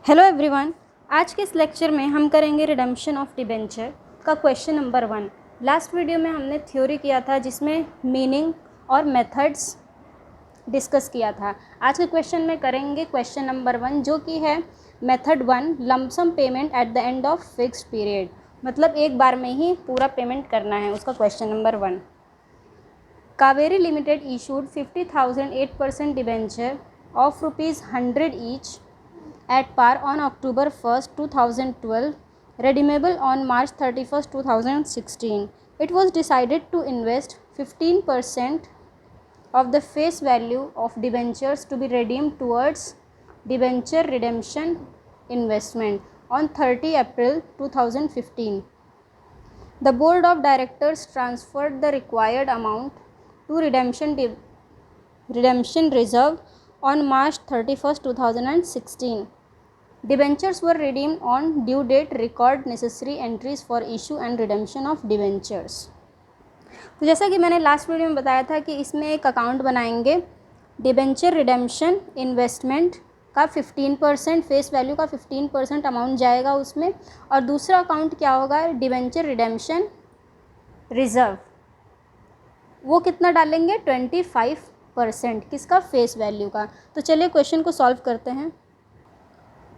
Hello everyone. आज के इस लेक्चर में हम करेंगे रिडेम्पशन ऑफ डिबेंचर का क्वेश्चन नंबर 1। लास्ट वीडियो में हमने थ्योरी किया था जिसमें मीनिंग और मेथड्स डिस्कस किया था। आज के क्वेश्चन में करेंगे क्वेश्चन नंबर 1 जो कि है method 1 lump sum payment at the end of fixed period, मतलब एक बार में ही पूरा पेमेंट करना है, उसका question number 1। Kaveri limited issued 50,000 8% debenture of ₹100 each at par on October 1st, 2012, redeemable on March 31st, 2016. It was decided to invest 15% of the face value of debentures to be redeemed towards debenture redemption investment on 30 April 2015. The board of directors transferred the required amount to redemption reserve on March 31st, 2016. Debentures were redeemed on due date. Record necessary entries for issue and redemption of debentures. तो जैसा कि मैंने last video में बताया था कि इसमें एक अकाउंट बनाएंगे, डिबेंचर रिडेम्पशन इन्वेस्टमेंट का 15% फेस वैल्यू का 15% अमाउंट जाएगा उसमें, और दूसरा अकाउंट क्या होगा, डिबेंचर रिडेम्पशन रिजर्व, वो कितना डालेंगे 25% किसका, फेस वैल्यू का। तो चलिए क्वेश्चन को सॉल्व करते हैं।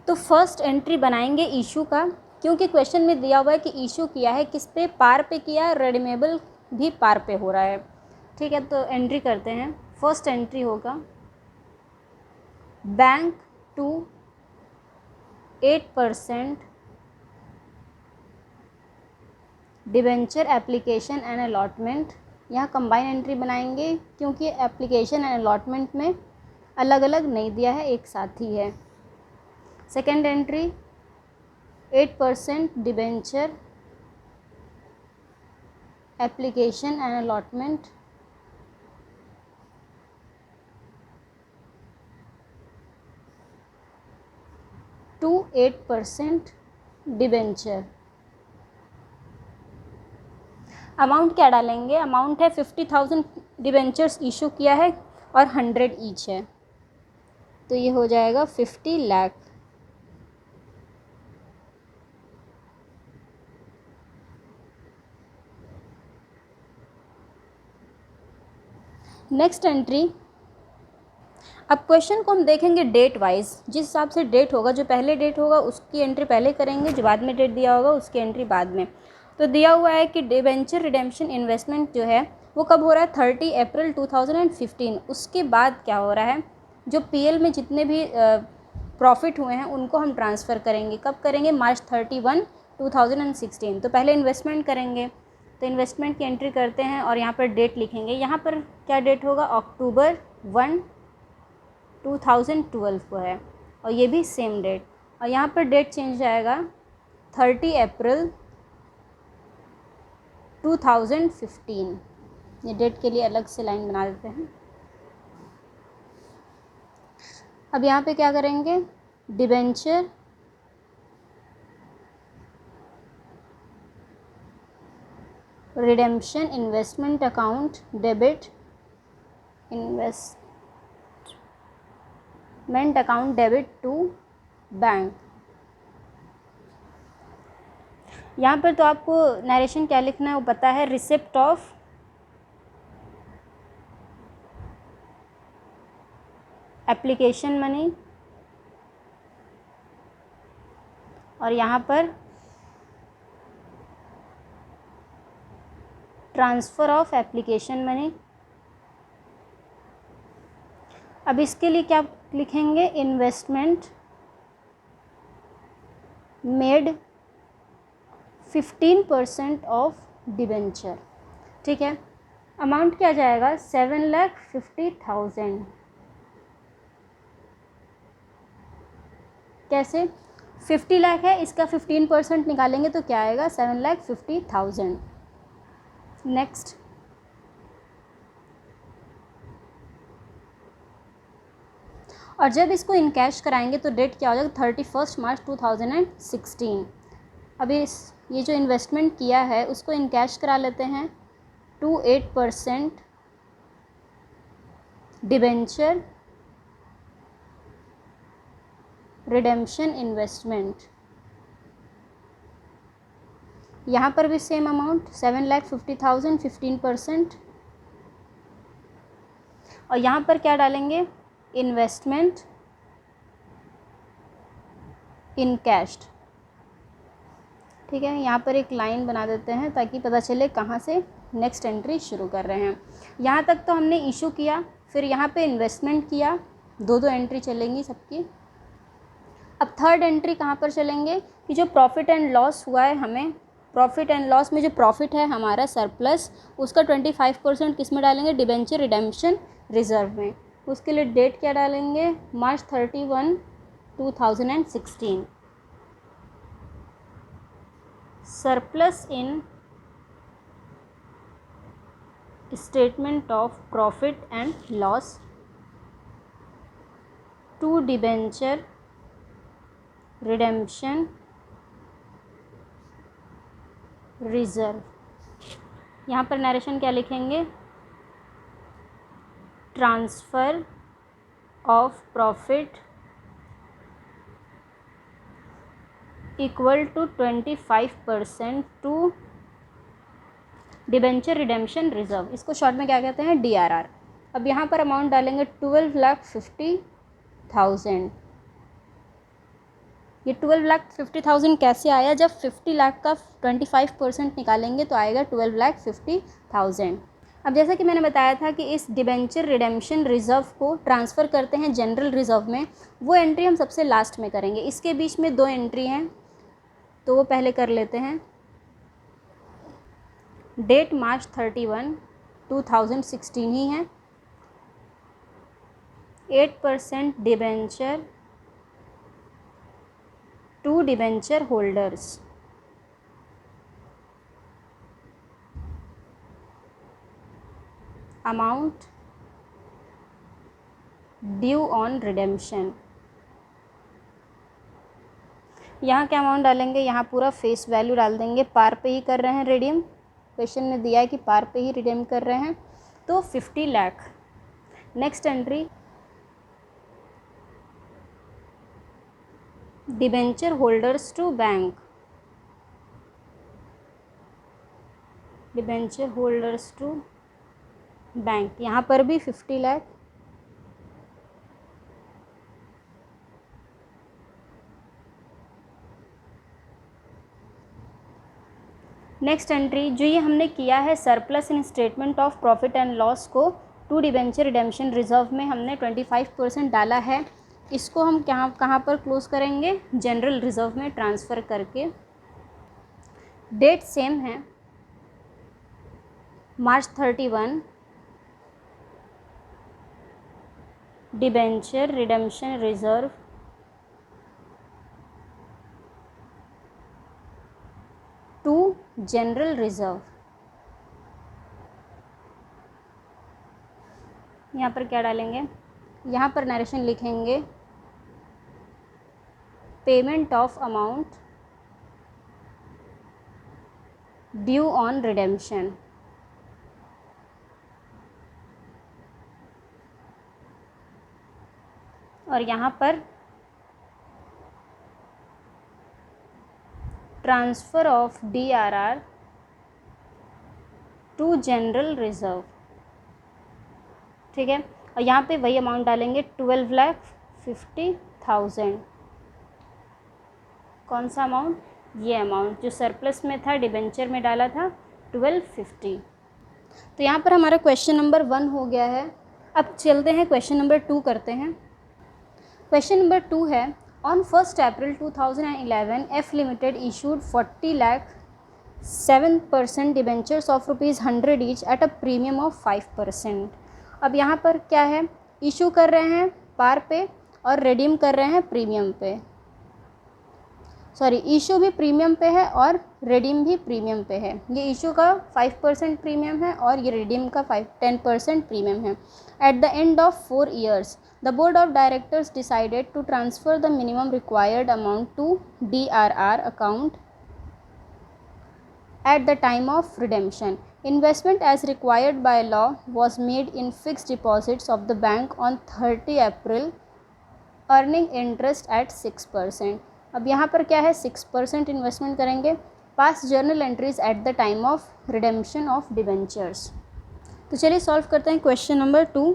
तो फर्स्ट एंट्री बनाएंगे इशू का, क्योंकि क्वेश्चन में दिया हुआ है कि इशू किया है किस पे, पार पे किया, रेडीमेबल भी पार पे हो रहा है। ठीक है, तो एंट्री करते हैं। फर्स्ट एंट्री होगा bank to 8% debenture application and allotment. यहाँ कंबाइन एंट्री बनाएंगे क्योंकि एप्लीकेशन एंड अलॉटमेंट में अलग अलग नहीं दिया है, एक साथ ही है। Second entry 8% debenture application and allotment to 8% debenture. Amount क्या डालेंगे, अमाउंट है 50,000 डिबेंचर्स इशू किया है और 100 ईच है, तो ये हो जाएगा 50 लाख। नेक्स्ट एंट्री, अब क्वेश्चन को हम देखेंगे डेट वाइज, जिस हिसाब से डेट होगा, जो पहले डेट होगा उसकी एंट्री पहले करेंगे, जो बाद में डेट दिया होगा उसकी एंट्री बाद में। तो दिया हुआ है कि डिबेंचर रिडेम्पशन इन्वेस्टमेंट जो है वो कब हो रहा है, 30 अप्रैल 2015। उसके बाद क्या हो रहा है, जो पीएल में जितने भी प्रॉफिट हुए हैं उनको हम ट्रांसफ़र करेंगे। कब करेंगे, मार्च 31, 2016। तो पहले इन्वेस्टमेंट करेंगे, तो इन्वेस्टमेंट की एंट्री करते हैं और यहाँ पर डेट लिखेंगे। यहाँ पर क्या डेट होगा, अक्टूबर 1, 2012 को है, और ये भी सेम डेट। और यहाँ पर डेट चेंज जाएगा 30 अप्रैल 2015। ये डेट के लिए अलग से लाइन बना देते हैं। अब यहाँ पे क्या करेंगे, debenture redemption investment account debit investment account debit to bank. यहाँ पर तो आपको नरेशन क्या लिखना है वो पता है, रिसिप्ट ऑफ एप्लीकेशन मनी, और यहाँ पर ट्रांसफ़र ऑफ एप्लीकेशन मनी। अब इसके लिए क्या लिखेंगे, इन्वेस्टमेंट मेड 15% ऑफ डिबेंचर। ठीक है, अमाउंट क्या जाएगा, 7,50,000। कैसे, 50 लाख है, इसका 15% निकालेंगे तो क्या आएगा, 7,50,000। नेक्स्ट, और जब इसको इन कैश कराएंगे तो डेट क्या हो जाएगा, 31 मार्च 2016। अभी ये जो इन्वेस्टमेंट किया है उसको इन कैश करा लेते हैं टू 8% डिबेंचर रिडेम्पशन इन्वेस्टमेंट, यहाँ पर भी सेम अमाउंट 7,50,000 15%, और यहाँ पर क्या डालेंगे, इन्वेस्टमेंट इन कैश। ठीक है, यहाँ पर एक लाइन बना देते हैं ताकि पता चले कहाँ से नेक्स्ट एंट्री शुरू कर रहे हैं। यहाँ तक तो हमने इशू किया, फिर यहाँ पे इन्वेस्टमेंट किया, दो एंट्री चलेंगी सबकी। अब थर्ड एंट्री कहाँ पर चलेंगे कि जो प्रॉफिट एंड लॉस हुआ है, हमें प्रॉफिट एंड लॉस में जो प्रॉफिट है हमारा सरप्लस, उसका 25% किस में डालेंगे, डिबेंचर रिडेम्पशन रिजर्व में। उसके लिए डेट क्या डालेंगे, March 31, 2016। Surplus in statement of profit and loss to debenture redemption reserve. यहाँ पर नरेशन क्या लिखेंगे, transfer of profit equal to 25% to debenture redemption reserve. इसको शॉर्ट में क्या कहते हैं, DRR। अब यहाँ पर अमाउंट डालेंगे 12,50,000। ये 12,50,000 कैसे आया, जब 50 लाख का 25% निकालेंगे तो आएगा 12,50,000। अब जैसा कि मैंने बताया था कि इस डिबेंचर रिडेम्पशन रिजर्व को ट्रांसफ़र करते हैं जनरल रिजर्व में, वो एंट्री हम सबसे लास्ट में करेंगे। इसके बीच में 2 एंट्री हैं, तो वो पहले कर लेते हैं। डेट March 31, 2016 ही है। 8% debenture to debenture holders. Amount due on redemption. यहाँ क्या अमाउंट डालेंगे, यहाँ पूरा फेस वैल्यू डाल देंगे। पार पे ही कर रहे हैं रिडीम, क्वेश्चन ने दिया है कि पार पे ही रिडीम कर रहे हैं, तो 50 lakh. Next entry, debenture holders to bank, debenture holders to bank, यहाँ पर भी 50 लाख। नेक्स्ट एंट्री, जो ये हमने किया है surplus in statement of profit and loss को टू डिबेंचर रिडेम्पशन रिजर्व में हमने 25% डाला है, इसको हम कहाँ पर क्लोज करेंगे, जनरल रिजर्व में ट्रांसफ़र करके। डेट सेम है, March 31, debenture redemption reserve to general reserve. यहाँ पर क्या डालेंगे, यहाँ पर नरेशन लिखेंगे, payment of amount due on redemption. और यहाँ पर transfer of DRR to general reserve. ठीक है, और यहाँ पे वही अमाउंट डालेंगे 12,50,000। कौन सा अमाउंट, ये अमाउंट जो सरप्लस में था, डिबेंचर में डाला था 1250। तो यहाँ पर हमारा क्वेश्चन नंबर 1 हो गया है। अब चलते हैं क्वेश्चन नंबर 2 करते हैं। क्वेश्चन नंबर 2 है, on 1 April 2011 F limited issued 40 lakh 7% debentures of ₹100 each at a premium of 5%। अब यहाँ पर क्या है, इशू कर रहे हैं पार पे और रिडीम कर रहे हैं प्रीमियम पे। सॉरी, इशू भी प्रीमियम पे है और रिडीम भी प्रीमियम पे है। ये इशू का 5% प्रीमियम है और ये रिडीम का 10% प्रीमियम है। At the end of 4 years the board of directors decided to transfer the minimum required amount to DRR account at the time of redemption. Investment as required by law was made in fixed deposits of the bank on 30 April earning interest at 6%। अब यहाँ पर क्या है, 6% investment करेंगे। Pass journal entries at the time of redemption of debentures. तो चलिए solve करते हैं क्वेश्चन नंबर 2।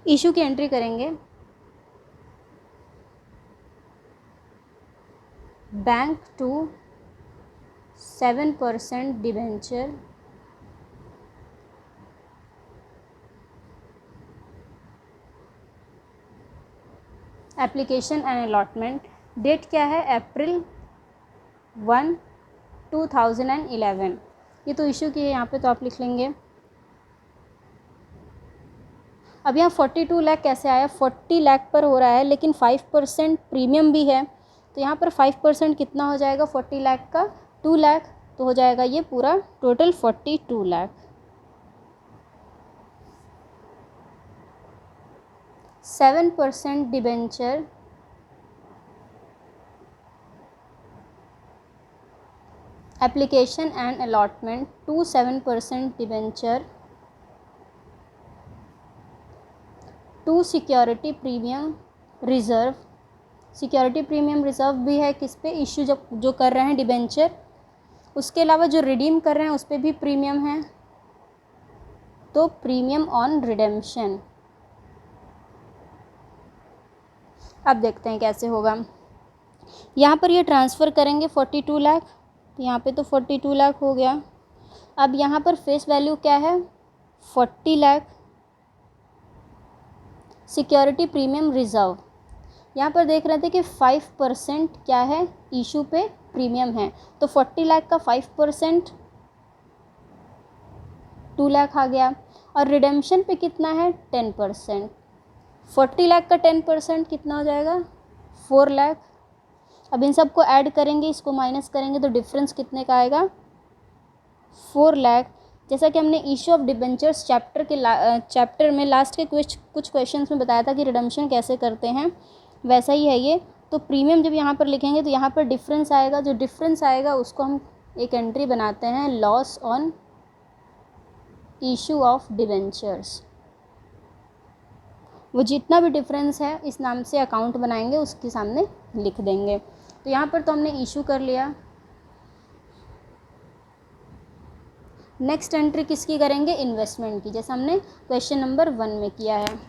इशू की एंट्री करेंगे, bank to 7% debenture application and allotment. Date क्या है, अप्रैल 1, 2011। ये तो इशू की है यहाँ पे, तो आप लिख लेंगे। अब यहाँ 42 लाख कैसे आया, 40 लाख पर हो रहा है लेकिन 5% प्रीमियम भी है, तो यहाँ पर 5% कितना हो जाएगा 40 लाख का, 2 लाख, तो हो जाएगा ये पूरा total 42 lakh. 7% debenture application and allotment to 7% debenture to security premium reserve. Security premium reserve भी है किस पे, इशू जो कर रहे हैं डिबेंचर, उसके अलावा जो रिडीम कर रहे हैं उस पर भी प्रीमियम है, तो प्रीमियम ऑन रिडेम्पशन। अब देखते हैं कैसे होगा। यहाँ पर ये ट्रांसफ़र करेंगे 42 लाख, तो यहाँ पे तो 42 लाख हो गया। अब यहाँ पर फेस वैल्यू क्या है, 40 लाख। सिक्योरिटी प्रीमियम रिज़र्व, यहाँ पर देख रहे थे कि 5% क्या है, इशू पे प्रीमियम है, तो 40 लाख का 5% 2 लाख आ गया। और रिडेम्पशन पे कितना है, 10%। 40 लाख का 10% कितना हो जाएगा, 4 लाख। अब इन सब को ऐड करेंगे, इसको माइनस करेंगे, तो डिफरेंस कितने का आएगा, 4 लाख। जैसा कि हमने इशू ऑफ डिबेंचर्स चैप्टर में लास्ट के कुछ क्वेश्चंस में बताया था कि रिडेम्पशन कैसे करते हैं, वैसा ही है ये। तो प्रीमियम जब यहाँ पर लिखेंगे तो यहाँ पर डिफरेंस आएगा, जो डिफरेंस आएगा उसको हम एक एंट्री बनाते हैं, loss on issue of debentures. वो जितना भी डिफरेंस है इस नाम से अकाउंट बनाएंगे, उसके सामने लिख देंगे। तो यहाँ पर तो हमने इशू कर लिया। नेक्स्ट एंट्री किसकी करेंगे, इन्वेस्टमेंट की, जैसे हमने क्वेश्चन नंबर 1 में किया है।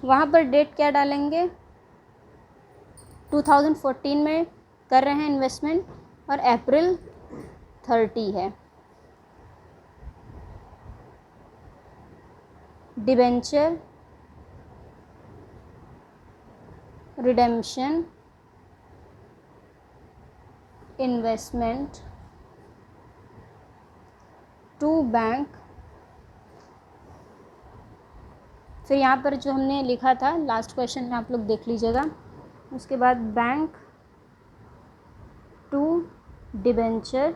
वहाँ पर डेट क्या डालेंगे, 2014 में कर रहे हैं इन्वेस्टमेंट और अप्रैल 30 है। Debenture redemption investment to bank. फिर यहाँ पर जो हमने लिखा था लास्ट क्वेश्चन में, आप लोग देख लीजिएगा। उसके बाद bank to debenture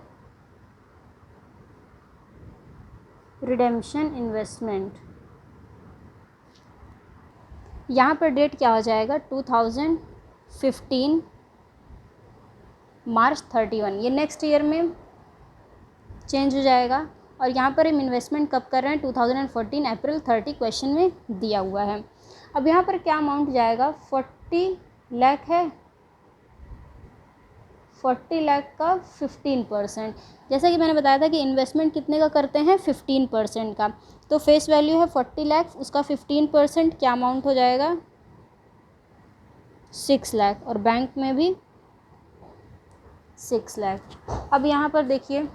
redemption investment. यहाँ पर डेट क्या हो जाएगा, 2015 मार्च 31, ये नेक्स्ट ईयर में चेंज हो जाएगा। और यहाँ पर हम इन्वेस्टमेंट कब कर रहे हैं, 2014 अप्रैल 30 क्वेश्चन में दिया हुआ है। अब यहाँ पर क्या अमाउंट जाएगा, 40 लाख है, 40 लाख का 15%। जैसा कि मैंने बताया था कि इन्वेस्टमेंट कितने का करते हैं, 15% का। तो फेस वैल्यू है 40 लाख, उसका 15% क्या अमाउंट हो जाएगा, 6 लाख। और बैंक में भी 6 लाख। अब यहाँ पर देखिए,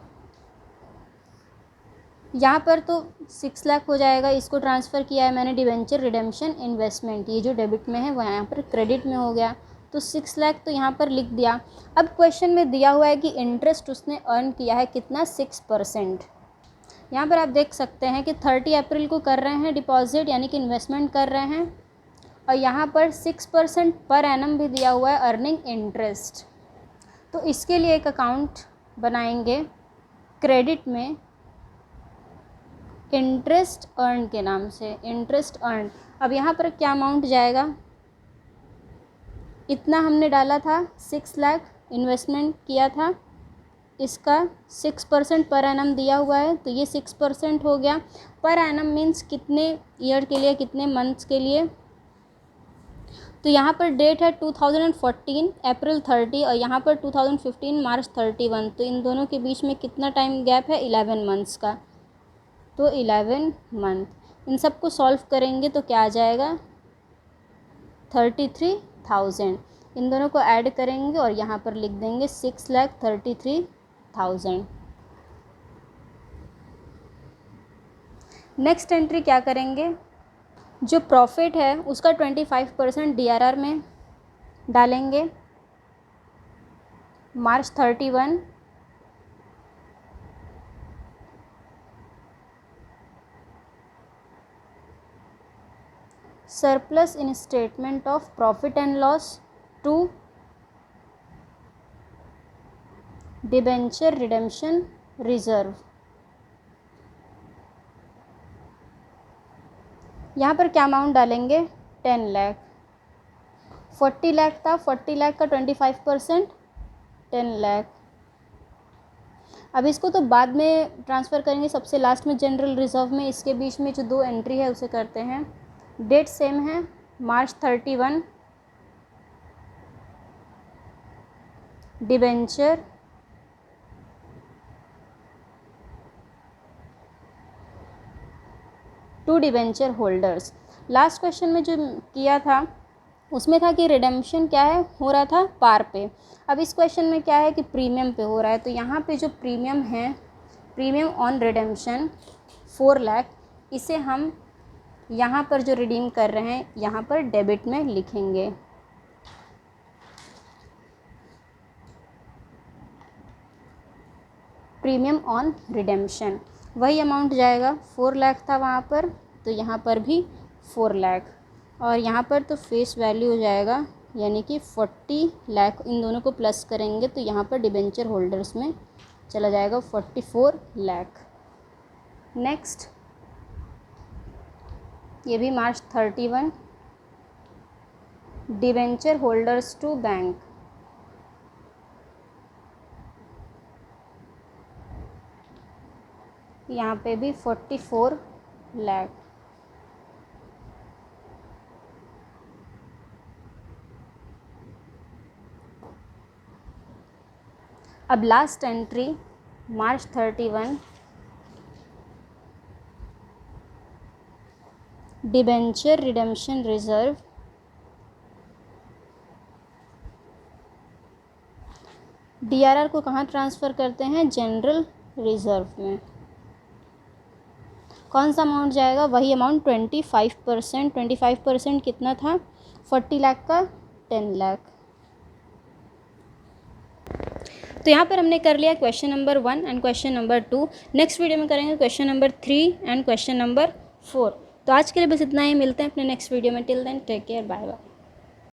यहाँ पर तो 6 लाख हो जाएगा, इसको ट्रांसफ़र किया है मैंने डिबेंचर रिडेम्पशन इन्वेस्टमेंट, ये जो डेबिट में है वो यहाँ पर क्रेडिट में हो गया, तो 6 लाख तो यहाँ पर लिख दिया। अब क्वेश्चन में दिया हुआ है कि इंटरेस्ट उसने अर्न किया है कितना, 6%। यहाँ पर आप देख सकते हैं कि 30 अप्रैल को कर रहे हैं डिपॉजिट, यानी कि इन्वेस्टमेंट कर रहे हैं, और यहाँ पर 6% पर एनम भी दिया हुआ है अर्निंग इंटरेस्ट। तो इसके लिए एक अकाउंट बनाएंगे क्रेडिट में, इंटरेस्ट अर्न के नाम से, इंटरेस्ट अर्न। अब यहाँ पर क्या अमाउंट जाएगा, इतना हमने डाला था, 6 लाख इन्वेस्टमेंट किया था, इसका 6% पर एनम दिया हुआ है, तो ये 6% हो गया। पर एनम मीन्स कितने ईयर के लिए, कितने मंथ्स के लिए, तो यहाँ पर डेट है 2014 अप्रैल 30 और यहाँ पर 2015 मार्च 31। तो इन दोनों के बीच में कितना टाइम गैप है? 11 मंथ्स का। तो 11 मंथ। इन सब को सॉल्व करेंगे तो क्या आ जाएगा? 33,000। इन दोनों को ऐड करेंगे और यहाँ पर लिख देंगे 6,33,000। नेक्स्ट एंट्री क्या करेंगे? जो प्रॉफिट है उसका 25% DRR में डालेंगे। मार्च 31 surplus in statement of profit and loss to debenture redemption reserve. यहाँ पर क्या अमाउंट डालेंगे? 10 लाख। 40 लाख था, 40 लाख का 25% 10 लाख। अब इसको तो बाद में ट्रांसफ़र करेंगे, सबसे लास्ट में जनरल रिजर्व में। इसके बीच में जो 2 एंट्री है उसे करते हैं। डेट सेम है, मार्च 31 debenture to debenture holders. Last question में जो किया था उसमें था कि रिडेम्पशन क्या है, हो रहा था पार पे। अब इस क्वेश्चन में क्या है कि प्रीमियम पे हो रहा है। तो यहाँ पे जो प्रीमियम है, प्रीमियम ऑन रिडेम्पशन 4 लाख, इसे हम यहाँ पर जो रिडीम कर रहे हैं यहाँ पर डेबिट में लिखेंगे। प्रीमियम ऑन रिडेम्पशन वही अमाउंट जाएगा, 4 लाख था वहाँ पर, तो यहाँ पर भी 4 लाख। और यहाँ पर तो फेस वैल्यू हो जाएगा यानी कि 40 लाख। इन दोनों को प्लस करेंगे तो यहाँ पर डिबेंचर होल्डर्स में चला जाएगा 44 लाख। नेक्स्ट, ये भी मार्च 31 डिबेंचर होल्डर्स टू बैंक। यहाँ पे भी 44 लाख। अब लास्ट एंट्री मार्च 31 डिबेंचर रिडेम्पशन रिजर्व DRR को कहाँ ट्रांसफ़र करते हैं? जनरल रिजर्व में। कौन सा अमाउंट जाएगा? वही अमाउंट 25%। 25% कितना था? 40 लाख का 10 लाख। तो यहाँ पर हमने कर लिया question number 1 and question number 2। Next video में करेंगे question number 3 and question number 4। तो आज के लिए बस इतना ही, मिलते हैं अपने नेक्स्ट वीडियो में। Till then take care, bye bye.